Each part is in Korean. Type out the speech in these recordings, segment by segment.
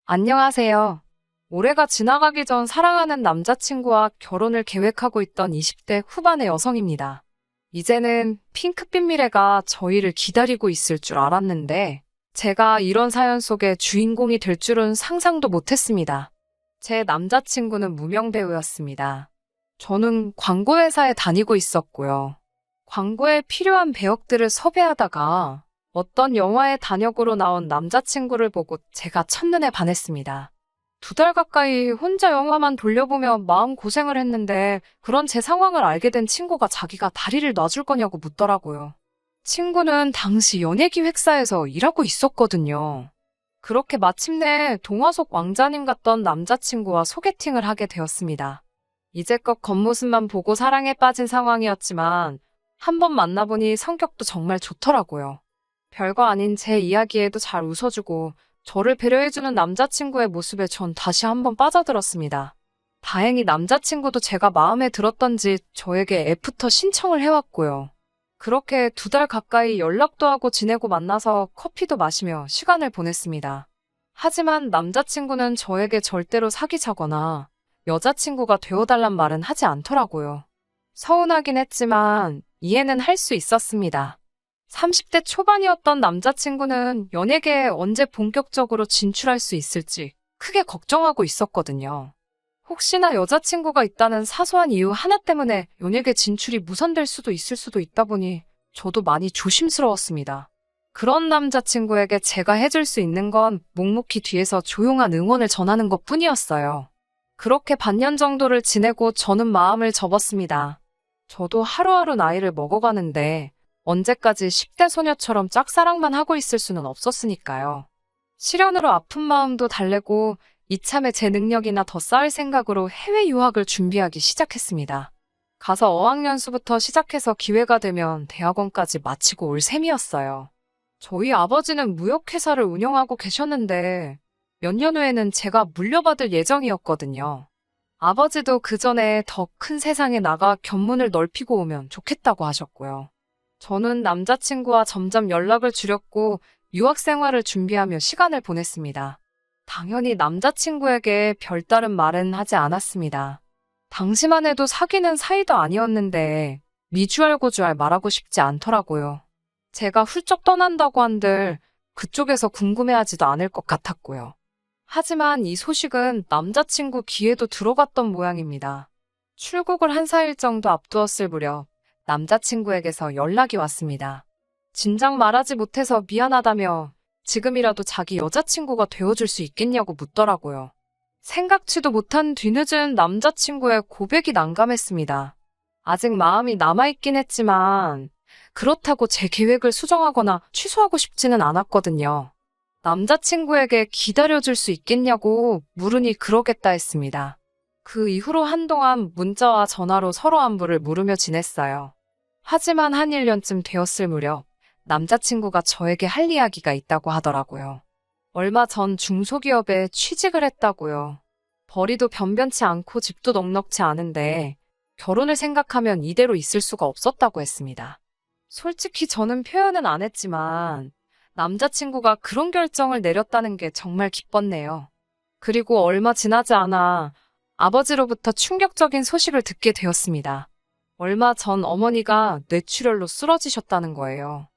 안녕하세요. 올해가 지나가기 전 사랑하는 남자친구와 결혼을 계획하고 있던 20대 후반의 여성입니다. 이제는 핑크빛 미래가 저희를 기다리고 있을 줄 알았는데, 제가 이런 사연 속의 주인공이 될 줄은 상상도 못했습니다. 제 남자친구는 무명 배우였습니다. 저는 광고회사에 다니고 있었고요. 광고에 필요한 배역들을 섭외하다가 어떤 영화의 단역으로 나온 남자친구를 보고 제가 첫눈에 반했습니다. 2달 가까이 혼자 영화만 돌려보며 마음고생을 했는데 그런 제 상황을 알게 된 친구가 자기가 다리를 놔줄 거냐고 묻더라고요. 친구는 당시 연예기획사에서 일하고 있었거든요. 그렇게 마침내 동화 속 왕자님 같던 남자친구와 소개팅을 하게 되었습니다. 이제껏 겉모습만 보고 사랑에 빠진 상황이었지만 한 번 만나보니 성격도 정말 좋더라고요. 별거 아닌 제 이야기에도 잘 웃어주고 저를 배려해주는 남자친구의 모습에 전 다시 한번 빠져들었습니다. 다행히 남자친구도 제가 마음에 들었던지 저에게 애프터 신청을 해왔고요. 그렇게 2달 가까이 연락도 하고 지내고 만나서 커피도 마시며 시간을 보냈습니다. 하지만 남자친구는 저에게 절대로 사귀자거나 여자친구가 되어달란 말은 하지 않더라고요. 서운하긴 했지만 이해는 할 수 있었습니다. 30대 초반이었던 남자친구는 연예계에 언제 본격적으로 진출할 수 있을지 크게 걱정하고 있었거든요. 혹시나 여자친구가 있다는 사소한 이유 하나 때문에 연예계 진출이 무산될 수도 있을 수도 있다 보니 저도 많이 조심스러웠습니다. 그런 남자친구에게 제가 해줄 수 있는 건 묵묵히 뒤에서 조용한 응원을 전하는 것뿐이었어요. 그렇게 반년 정도를 지내고 저는 마음을 접었습니다. 저도 하루하루 나이를 먹어가는데 언제까지 10대 소녀처럼 짝사랑만 하고 있을 수는 없었으니까요. 시련으로 아픈 마음도 달래고 이참에 제 능력이나 더 쌓을 생각으로 해외 유학을 준비하기 시작했습니다. 가서 어학연수부터 시작해서 기회가 되면 대학원까지 마치고 올 셈이었어요. 저희 아버지는 무역회사를 운영하고 계셨는데 몇 년 후에는 제가 물려받을 예정이었거든요. 아버지도 그 전에 더 큰 세상에 나가 견문을 넓히고 오면 좋겠다고 하셨고요. 저는 남자친구와 점점 연락을 줄였고 유학 생활을 준비하며 시간을 보냈습니다. 당연히 남자친구에게 별다른 말은 하지 않았습니다. 당시만 해도 사귀는 사이도 아니었는데 미주알고주알 말하고 싶지 않더라고요. 제가 훌쩍 떠난다고 한들 그쪽에서 궁금해하지도 않을 것 같았고요. 하지만 이 소식은 남자친구 귀에도 들어갔던 모양입니다. 출국을 한 4일 정도 앞두었을 무렵 남자친구에게서 연락이 왔습니다. 진작 말하지 못해서 미안하다며 지금이라도 자기 여자친구가 되어줄 수 있겠냐고 묻더라고요. 생각지도 못한 뒤늦은 남자친구의 고백이 난감했습니다. 아직 마음이 남아있긴 했지만 그렇다고 제 계획을 수정하거나 취소하고 싶지는 않았거든요. 남자친구에게 기다려줄 수 있겠냐고 물으니 그러겠다 했습니다. 그 이후로 한동안 문자와 전화로 서로 안부를 물으며 지냈어요. 하지만 한 1년쯤 되었을 무렵 남자친구가 저에게 할 이야기가 있다고 하더라고요. 얼마 전 중소기업에 취직을 했다고요. 벌이도 변변치 않고 집도 넉넉지 않은데 결혼을 생각하면 이대로 있을 수가 없었다고 했습니다. 솔직히 저는 표현은 안 했지만 남자친구가 그런 결정을 내렸다는 게 정말 기뻤네요. 그리고 얼마 지나지 않아 아버지로부터 충격적인 소식을 듣게 되었습니다. 얼마 전 어머니가 뇌출혈로 쓰러지셨다는 거예요.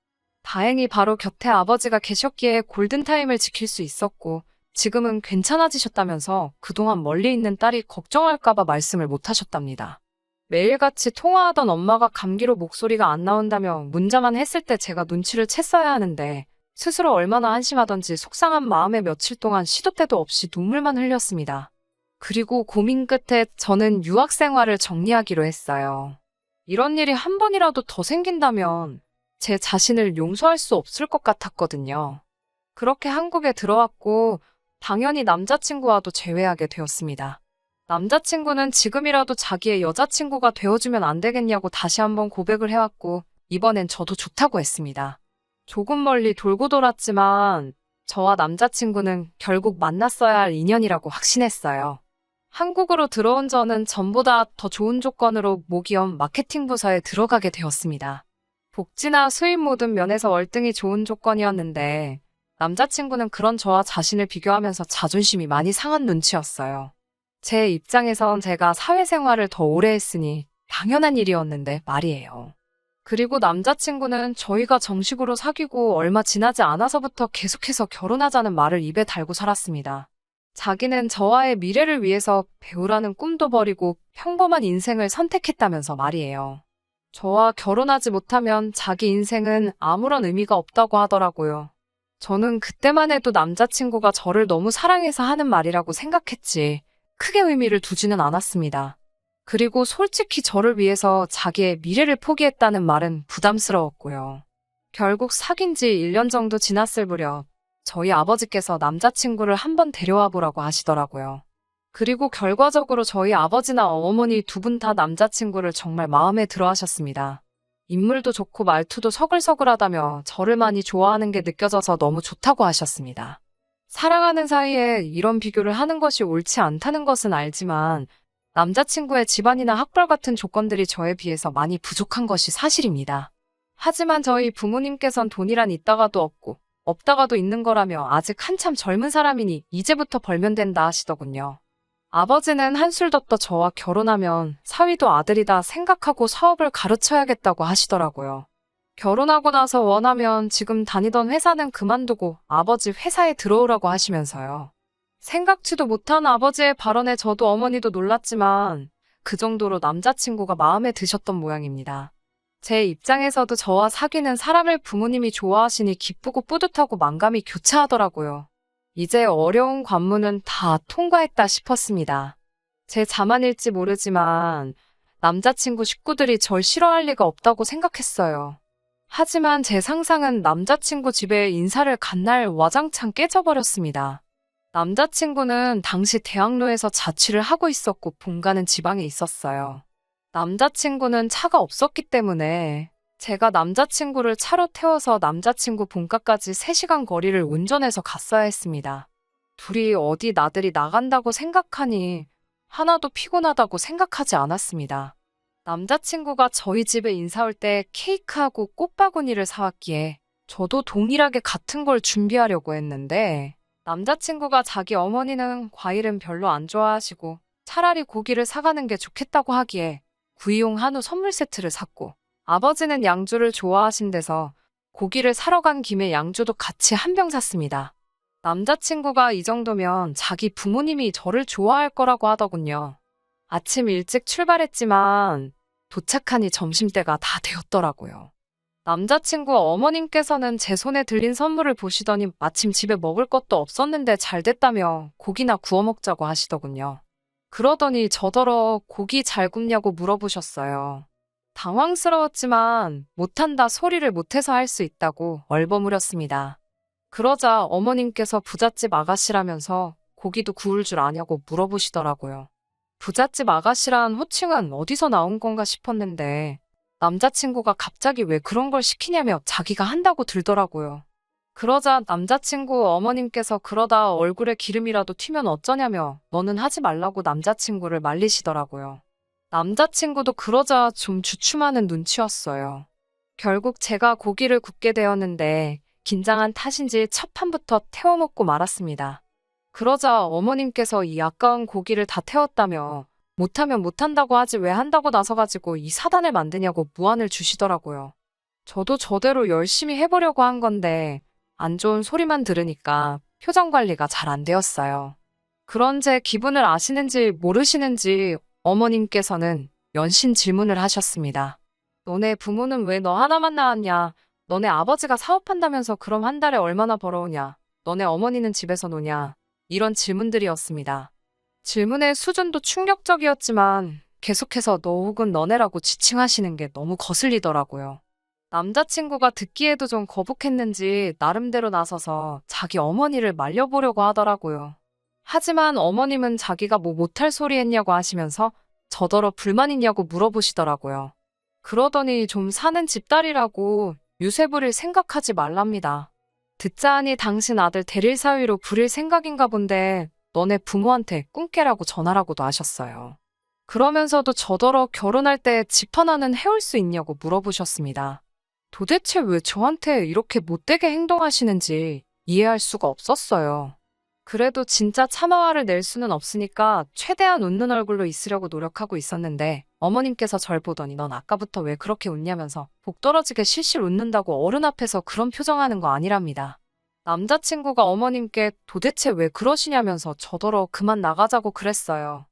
다행히 바로 곁에 아버지가 계셨기에 골든타임을 지킬 수 있었고 지금은 괜찮아지셨다면서 그동안 멀리 있는 딸이 걱정할까봐 말씀을 못 하셨답니다. 매일같이 통화하던 엄마가 감기로 목소리가 안 나온다며 문자만 했을 때 제가 눈치를 챘어야 하는데 스스로 얼마나 한심하던지 속상한 마음에 며칠 동안 시도 때도 없이 눈물만 흘렸습니다. 그리고 고민 끝에 저는 유학 생활을 정리하기로 했어요. 이런 일이 한 번이라도 더 생긴다면 제 자신을 용서할 수 없을 것 같았거든요. 그렇게 한국에 들어왔고 당연히 남자친구와도 재회하게 되었습니다. 남자친구는 지금이라도 자기의 여자친구가 되어주면 안 되겠냐고 다시 한번 고백을 해왔고 이번엔 저도 좋다고 했습니다. 조금 멀리 돌고 돌았지만 저와 남자친구는 결국 만났어야 할 인연이라고 확신했어요. 한국으로 들어온 저는 전보다 더 좋은 조건으로 모기업 마케팅 부서에 들어가게 되었습니다. 복지나 수입 모든 면에서 월등히 좋은 조건이었는데 남자친구는 그런 저와 자신을 비교하면서 자존심이 많이 상한 눈치였어요. 제 입장에선 제가 사회생활을 더 오래 했으니 당연한 일이었는데 말이에요. 그리고 남자친구는 저희가 정식으로 사귀고 얼마 지나지 않아서부터 계속해서 결혼하자는 말을 입에 달고 살았습니다. 자기는 저와의 미래를 위해서 배우라는 꿈도 버리고 평범한 인생을 선택했다면서 말이에요. 저와 결혼하지 못하면 자기 인생은 아무런 의미가 없다고 하더라고요. 저는 그때만 해도 남자친구가 저를 너무 사랑해서 하는 말이라고 생각했지 크게 의미를 두지는 않았습니다. 그리고 솔직히 저를 위해서 자기의 미래를 포기했다는 말은 부담스러웠고요. 결국 사귄 지 1년 정도 지났을 무렵 저희 아버지께서 남자친구를 한번 데려와 보라고 하시더라고요. 그리고 결과적으로 저희 아버지나 어머니 두 분 다 남자친구를 정말 마음에 들어 하셨습니다. 인물도 좋고 말투도 서글서글하다며 저를 많이 좋아하는 게 느껴져서 너무 좋다고 하셨습니다. 사랑하는 사이에 이런 비교를 하는 것이 옳지 않다는 것은 알지만 남자친구의 집안이나 학벌 같은 조건들이 저에 비해서 많이 부족한 것이 사실입니다. 하지만 저희 부모님께선 돈이란 있다가도 없고 없다가도 있는 거라며 아직 한참 젊은 사람이니 이제부터 벌면 된다 하시더군요. 아버지는 한술 더 떠 저와 결혼하면 사위도 아들이다 생각하고 사업을 가르쳐야겠다고 하시더라고요. 결혼하고 나서 원하면 지금 다니던 회사는 그만두고 아버지 회사에 들어오라고 하시면서요. 생각지도 못한 아버지의 발언에 저도 어머니도 놀랐지만 그 정도로 남자친구가 마음에 드셨던 모양입니다. 제 입장에서도 저와 사귀는 사람을 부모님이 좋아하시니 기쁘고 뿌듯하고 만감이 교차하더라고요. 이제 어려운 관문은 다 통과했다 싶었습니다. 제 자만일지 모르지만 남자친구 식구들이 절 싫어할 리가 없다고 생각했어요. 하지만 제 상상은 남자친구 집에 인사를 간 날 와장창 깨져버렸습니다. 남자친구는 당시 대학로에서 자취를 하고 있었고 본가는 지방에 있었어요. 남자친구는 차가 없었기 때문에 제가 남자친구를 차로 태워서 남자친구 본가까지 3시간 거리를 운전해서 갔어야 했습니다. 둘이 어디 나들이 나간다고 생각하니 하나도 피곤하다고 생각하지 않았습니다. 남자친구가 저희 집에 인사 올 때 케이크하고 꽃바구니를 사왔기에 저도 동일하게 같은 걸 준비하려고 했는데 남자친구가 자기 어머니는 과일은 별로 안 좋아하시고 차라리 고기를 사가는 게 좋겠다고 하기에 구이용 한우 선물 세트를 샀고 아버지는 양주를 좋아하신대서 고기를 사러 간 김에 양주도 같이 한 병 샀습니다. 남자친구가 이 정도면 자기 부모님이 저를 좋아할 거라고 하더군요. 아침 일찍 출발했지만 도착하니 점심때가 다 되었더라고요. 남자친구 어머님께서는 제 손에 들린 선물을 보시더니 마침 집에 먹을 것도 없었는데 잘 됐다며 고기나 구워 먹자고 하시더군요. 그러더니 저더러 고기 잘 굽냐고 물어보셨어요. 당황스러웠지만 못한다 소리를 못해서 할 수 있다고 얼버무렸습니다. 그러자 어머님께서 부잣집 아가씨라면서 고기도 구울 줄 아냐고 물어보시더라고요. 부잣집 아가씨란 호칭은 어디서 나온 건가 싶었는데 남자친구가 갑자기 왜 그런 걸 시키냐며 자기가 한다고 들더라고요. 그러자 남자친구 어머님께서 그러다 얼굴에 기름이라도 튀면 어쩌냐며 너는 하지 말라고 남자친구를 말리시더라고요. 남자친구도 그러자 좀 주춤하는 눈치였어요. 결국 제가 고기를 굽게 되었는데 긴장한 탓인지 첫 판부터 태워 먹고 말았습니다. 그러자 어머님께서 이 아까운 고기를 다 태웠다며 못하면 못한다고 하지 왜 한다고 나서가지고 이 사단을 만드냐고 무안을 주시더라고요. 저도 저대로 열심히 해보려고 한 건데 안 좋은 소리만 들으니까 표정 관리가 잘 안 되었어요. 그런 제 기분을 아시는지 모르시는지 어머님께서는 연신 질문을 하셨습니다. 너네 부모는 왜 너 하나만 낳았냐? 너네 아버지가 사업한다면서 그럼 한 달에 얼마나 벌어오냐? 너네 어머니는 집에서 노냐? 이런 질문들이었습니다. 질문의 수준도 충격적이었지만 계속해서 너 혹은 너네라고 지칭하시는 게 너무 거슬리더라고요. 남자친구가 듣기에도 좀 거북했는지 나름대로 나서서 자기 어머니를 말려보려고 하더라고요. 하지만 어머님은 자기가 뭐 못할 소리 했냐고 하시면서 저더러 불만 있냐고 물어보시더라고요. 그러더니 좀 사는 집딸이라고 유세 부릴 생각하지 말랍니다. 듣자 하니 당신 아들 대릴 사위로 부릴 생각인가 본데 너네 부모한테 꿈깨라고 전하라고도 하셨어요. 그러면서도 저더러 결혼할 때 집 하나는 해올 수 있냐고 물어보셨습니다. 도대체 왜 저한테 이렇게 못되게 행동하시는지 이해할 수가 없었어요. 그래도 진짜 참아화를 낼 수는 없으니까 최대한 웃는 얼굴로 있으려고 노력하고 있었는데 어머님께서 절 보더니 넌 아까부터 왜 그렇게 웃냐면서 복 떨어지게 실실 웃는다고 어른 앞에서 그런 표정하는 거 아니랍니다. 남자친구가 어머님께 도대체 왜 그러시냐면서 저더러 그만 나가자고 그랬어요.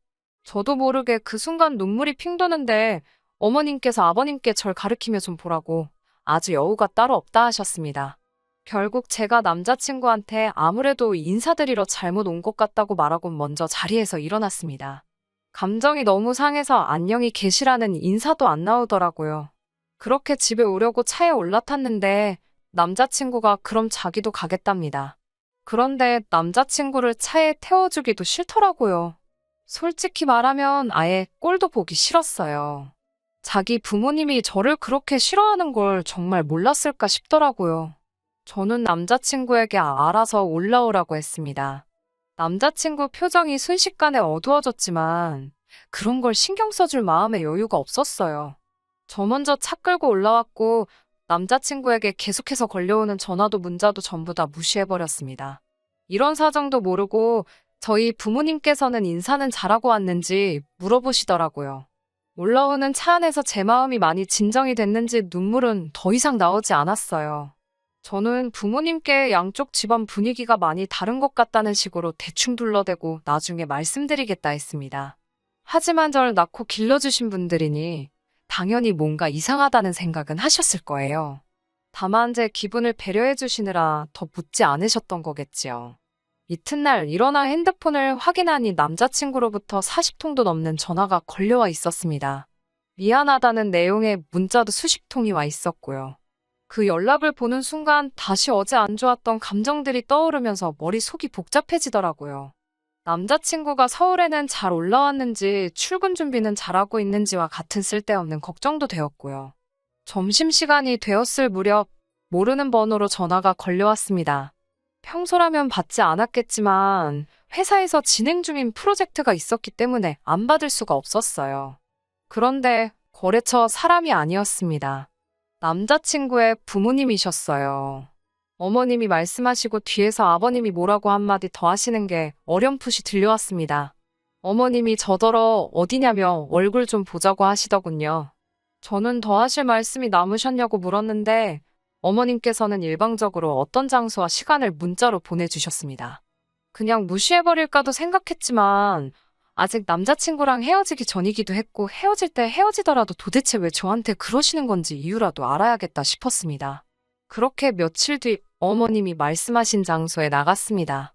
저도 모르게 그 순간 눈물이 핑 도는데 어머님께서 아버님께 절 가리키며 좀 보라고 아주 여우가 따로 없다 하셨습니다. 결국 제가 남자친구한테 아무래도 인사드리러 잘못 온 것 같다고 말하고 먼저 자리에서 일어났습니다. 감정이 너무 상해서 안녕히 계시라는 인사도 안 나오더라고요. 그렇게 집에 오려고 차에 올라탔는데 남자친구가 그럼 자기도 가겠답니다. 그런데 남자친구를 차에 태워주기도 싫더라고요. 솔직히 말하면 아예 꼴도 보기 싫었어요. 자기 부모님이 저를 그렇게 싫어하는 걸 정말 몰랐을까 싶더라고요. 저는 남자친구에게 알아서 올라오라고 했습니다. 남자친구 표정이 순식간에 어두워졌지만 그런 걸 신경 써줄 마음의 여유가 없었어요. 저 먼저 차 끌고 올라왔고 남자친구에게 계속해서 걸려오는 전화도 문자도 전부 다 무시해버렸습니다. 이런 사정도 모르고 저희 부모님께서는 인사는 잘하고 왔는지 물어보시더라고요. 올라오는 차 안에서 제 마음이 많이 진정이 됐는지 눈물은 더 이상 나오지 않았어요. 저는 부모님께 양쪽 집안 분위기가 많이 다른 것 같다는 식으로 대충 둘러대고 나중에 말씀드리겠다 했습니다. 하지만 절 낳고 길러주신 분들이니 당연히 뭔가 이상하다는 생각은 하셨을 거예요. 다만 제 기분을 배려해 주시느라 더 묻지 않으셨던 거겠지요. 이튿날 일어나 핸드폰을 확인하니 남자친구로부터 40통도 넘는 전화가 걸려와 있었습니다. 미안하다는 내용의 문자도 수십 통이 와 있었고요. 그 연락을 보는 순간 다시 어제 안 좋았던 감정들이 떠오르면서 머릿속이 복잡해지더라고요. 남자친구가 서울에는 잘 올라왔는지 출근 준비는 잘하고 있는지와 같은 쓸데없는 걱정도 되었고요. 점심시간이 되었을 무렵 모르는 번호로 전화가 걸려왔습니다. 평소라면 받지 않았겠지만 회사에서 진행 중인 프로젝트가 있었기 때문에 안 받을 수가 없었어요. 그런데 거래처 사람이 아니었습니다. 남자친구의 부모님이셨어요. 어머님이 말씀하시고 뒤에서 아버님이 뭐라고 한마디 더 하시는 게 어렴풋이 들려왔습니다. 어머님이 저더러 어디냐며 얼굴 좀 보자고 하시더군요. 저는 더 하실 말씀이 남으셨냐고 물었는데 어머님께서는 일방적으로 어떤 장소와 시간을 문자로 보내주셨습니다. 그냥 무시해버릴까도 생각했지만 아직 남자친구랑 헤어지기 전이기도 했고 헤어질 때 헤어지더라도 도대체 왜 저한테 그러시는 건지 이유라도 알아야겠다 싶었습니다. 그렇게 며칠 뒤 어머님이 말씀하신 장소에 나갔습니다.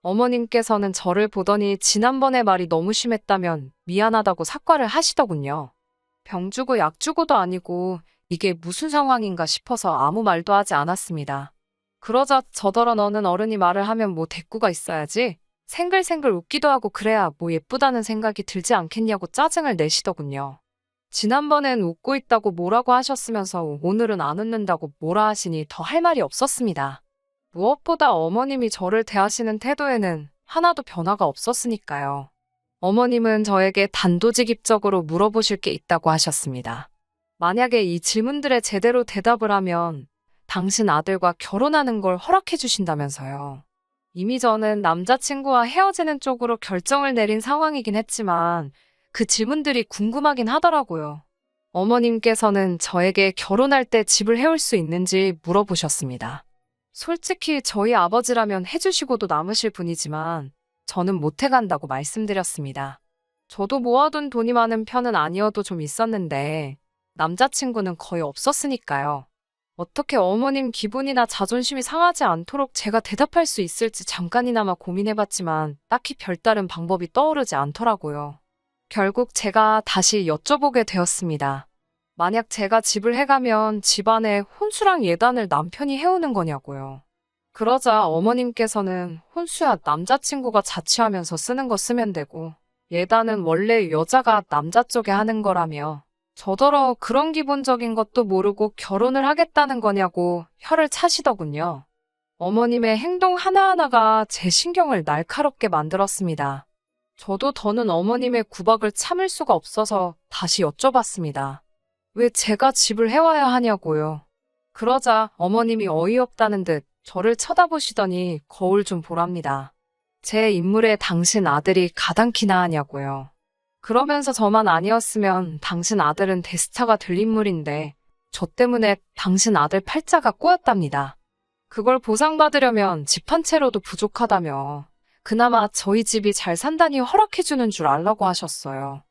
어머님께서는 저를 보더니 지난번에 말이 너무 심했다면 미안하다고 사과를 하시더군요. 병 주고 약 주고도 아니고 이게 무슨 상황인가 싶어서 아무 말도 하지 않았습니다. 그러자 저더러 너는 어른이 말을 하면 뭐 대꾸가 있어야지. 생글생글 웃기도 하고 그래야 뭐 예쁘다는 생각이 들지 않겠냐고 짜증을 내시더군요. 지난번엔 웃고 있다고 뭐라고 하셨으면서 오늘은 안 웃는다고 뭐라 하시니 더 할 말이 없었습니다. 무엇보다 어머님이 저를 대하시는 태도에는 하나도 변화가 없었으니까요. 어머님은 저에게 단도직입적으로 물어보실 게 있다고 하셨습니다. 만약에 이 질문들에 제대로 대답을 하면 당신 아들과 결혼하는 걸 허락해 주신다면서요. 이미 저는 남자친구와 헤어지는 쪽으로 결정을 내린 상황이긴 했지만 그 질문들이 궁금하긴 하더라고요. 어머님께서는 저에게 결혼할 때 집을 해올 수 있는지 물어보셨습니다. 솔직히 저희 아버지라면 해주시고도 남으실 분이지만 저는 못 해간다고 말씀드렸습니다. 저도 모아둔 돈이 많은 편은 아니어도 좀 있었는데 남자친구는 거의 없었으니까요. 어떻게 어머님 기분이나 자존심이 상하지 않도록 제가 대답할 수 있을지 잠깐이나마 고민해봤지만 딱히 별다른 방법이 떠오르지 않더라고요. 결국 제가 다시 여쭤보게 되었습니다. 만약 제가 집을 해가면 집안에 혼수랑 예단을 남편이 해오는 거냐고요. 그러자 어머님께서는 혼수야 남자친구가 자취하면서 쓰는 거 쓰면 되고 예단은 원래 여자가 남자 쪽에 하는 거라며 저더러 그런 기본적인 것도 모르고 결혼을 하겠다는 거냐고 혀를 차시더군요. 어머님의 행동 하나하나가 제 신경을 날카롭게 만들었습니다. 저도 더는 어머님의 구박을 참을 수가 없어서 다시 여쭤봤습니다. 왜 제가 집을 해와야 하냐고요. 그러자 어머님이 어이없다는 듯 저를 쳐다보시더니 거울 좀 보랍니다. 제 인물에 당신 아들이 가당키나 하냐고요. 그러면서 저만 아니었으면 당신 아들은 대스타가 될 인물인데 저 때문에 당신 아들 팔자가 꼬였답니다. 그걸 보상받으려면 집 한 채로도 부족하다며 그나마 저희 집이 잘 산다니 허락해주는 줄 알라고 하셨어요.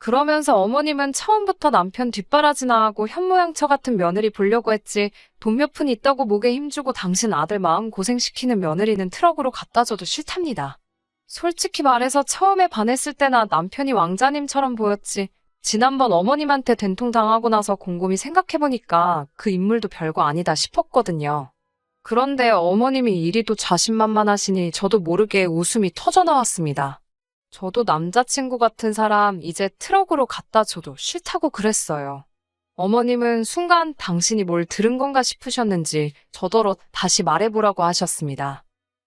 그러면서 어머님은 처음부터 남편 뒷바라지나 하고 현모양처 같은 며느리 보려고 했지 돈 몇 푼 있다고 목에 힘주고 당신 아들 마음 고생시키는 며느리는 트럭으로 갖다 줘도 싫답니다. 솔직히 말해서 처음에 반했을 때나 남편이 왕자님처럼 보였지 지난번 어머님한테 된통 당하고 나서 곰곰이 생각해보니까 그 인물도 별거 아니다 싶었거든요. 그런데 어머님이 이리도 자신만만하시니 저도 모르게 웃음이 터져나왔습니다. 저도 남자친구 같은 사람 이제 트럭으로 갖다 줘도 싫다고 그랬어요. 어머님은 순간 당신이 뭘 들은 건가 싶으셨는지 저더러 다시 말해보라고 하셨습니다.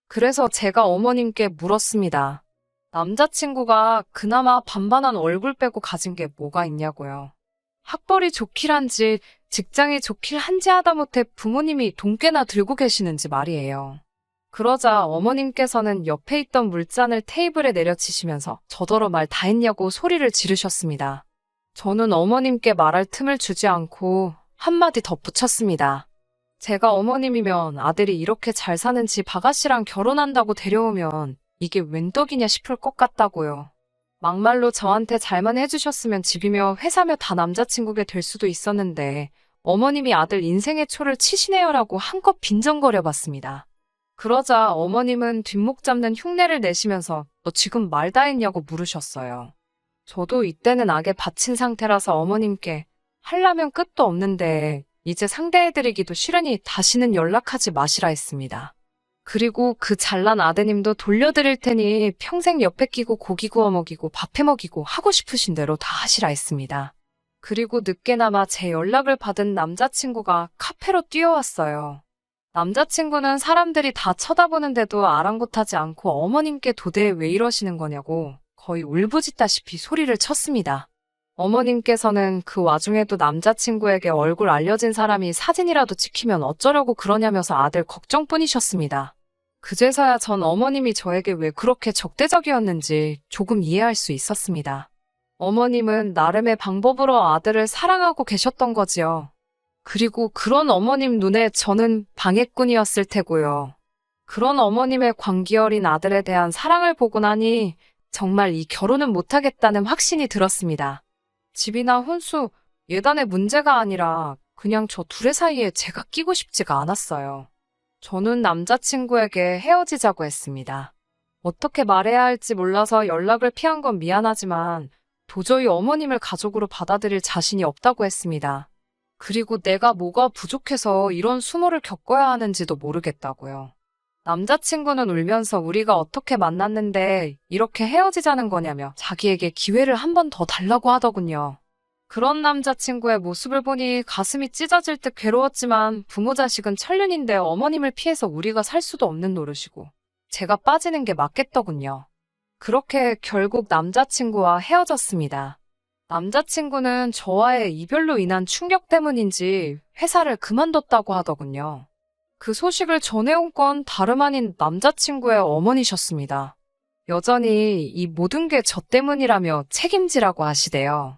그래서 제가 어머님께 물었습니다. 남자친구가 그나마 반반한 얼굴 빼고 가진 게 뭐가 있냐고요. 학벌이 좋길 한지 직장이 좋길 한지 하다못해 부모님이 돈 꽤나 들고 계시는지 말이에요. 그러자 어머님께서는 옆에 있던 물잔을 테이블에 내려치시면서 저더러 말 다 했냐고 소리를 지르셨습니다. 저는 어머님께 말할 틈을 주지 않고 한마디 덧붙였습니다. 제가 어머님이면 아들이 이렇게 잘 사는 집 아가씨랑 결혼한다고 데려오면 이게 웬 떡이냐 싶을 것 같다고요. 막말로 저한테 잘만 해주셨으면 집이며 회사며 다 남자친구게 될 수도 있었는데 어머님이 아들 인생의 초를 치시네요라고 한껏 빈정거려 봤습니다. 그러자 어머님은 뒷목 잡는 흉내를 내시면서 너 지금 말 다 했냐고 물으셨어요. 저도 이때는 악에 받친 상태라서 어머님께 하려면 끝도 없는데 이제 상대해드리기도 싫으니 다시는 연락하지 마시라 했습니다. 그리고 그 잘난 아드님도 돌려드릴 테니 평생 옆에 끼고 고기 구워 먹이고 밥해 먹이고 하고 싶으신 대로 다 하시라 했습니다. 그리고 늦게나마 제 연락을 받은 남자친구가 카페로 뛰어왔어요. 남자친구는 사람들이 다 쳐다보는데도 아랑곳하지 않고 어머님께 도대체 왜 이러시는 거냐고 거의 울부짖다시피 소리를 쳤습니다. 어머님께서는 그 와중에도 남자친구에게 얼굴 알려진 사람이 사진이라도 찍히면 어쩌려고 그러냐면서 아들 걱정뿐이셨습니다. 그제서야 전 어머님이 저에게 왜 그렇게 적대적이었는지 조금 이해할 수 있었습니다. 어머님은 나름의 방법으로 아들을 사랑하고 계셨던 거지요. 그리고 그런 어머님 눈에 저는 방해꾼이었을 테고요. 그런 어머님의 광기 어린 아들에 대한 사랑을 보고 나니 정말 이 결혼은 못하겠다는 확신이 들었습니다. 집이나 혼수, 예단의 문제가 아니라 그냥 저 둘의 사이에 제가 끼고 싶지가 않았어요. 저는 남자친구에게 헤어지자고 했습니다. 어떻게 말해야 할지 몰라서 연락을 피한 건 미안하지만 도저히 어머님을 가족으로 받아들일 자신이 없다고 했습니다. 그리고 내가 뭐가 부족해서 이런 수모를 겪어야 하는지도 모르겠다고요. 남자친구는 울면서 우리가 어떻게 만났는데 이렇게 헤어지자는 거냐며 자기에게 기회를 한 번 더 달라고 하더군요. 그런 남자친구의 모습을 보니 가슴이 찢어질 듯 괴로웠지만 부모 자식은 천륜인데 어머님을 피해서 우리가 살 수도 없는 노릇이고 제가 빠지는 게 맞겠더군요. 그렇게 결국 남자친구와 헤어졌습니다. 남자친구는 저와의 이별로 인한 충격 때문인지 회사를 그만뒀다고 하더군요. 그 소식을 전해온 건 다름 아닌 남자친구의 어머니셨습니다. 여전히 이 모든 게 저 때문이라며 책임지라고 하시대요.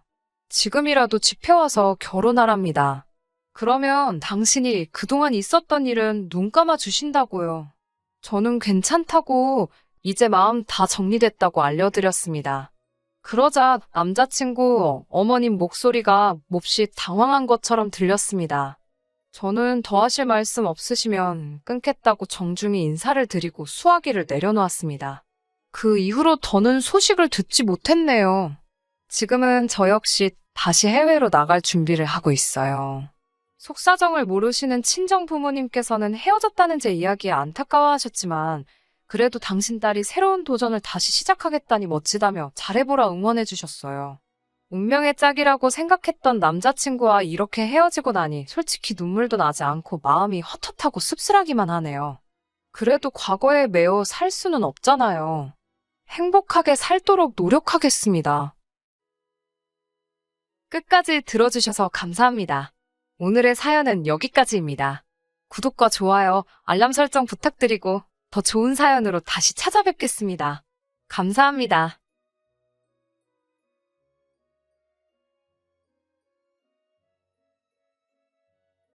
지금이라도 집해와서 결혼하랍니다. 그러면 당신이 그동안 있었던 일은 눈 감아 주신다고요. 저는 괜찮다고 이제 마음 다 정리됐다고 알려드렸습니다. 그러자 남자친구 어머님 목소리가 몹시 당황한 것처럼 들렸습니다. 저는 더 하실 말씀 없으시면 끊겠다고 정중히 인사를 드리고 수화기를 내려놓았습니다. 그 이후로 더는 소식을 듣지 못했네요. 지금은 저 역시 다시 해외로 나갈 준비를 하고 있어요. 속사정을 모르시는 친정 부모님께서는 헤어졌다는 제 이야기에 안타까워하셨지만 그래도 당신 딸이 새로운 도전을 다시 시작하겠다니 멋지다며 잘해보라 응원해 주셨어요. 운명의 짝이라고 생각했던 남자친구와 이렇게 헤어지고 나니 솔직히 눈물도 나지 않고 마음이 헛헛하고 씁쓸하기만 하네요. 그래도 과거에 매어 살 수는 없잖아요. 행복하게 살도록 노력하겠습니다. 끝까지 들어주셔서 감사합니다. 오늘의 사연은 여기까지입니다. 구독과 좋아요, 알람 설정 부탁드리고 더 좋은 사연으로 다시 찾아뵙겠습니다. 감사합니다.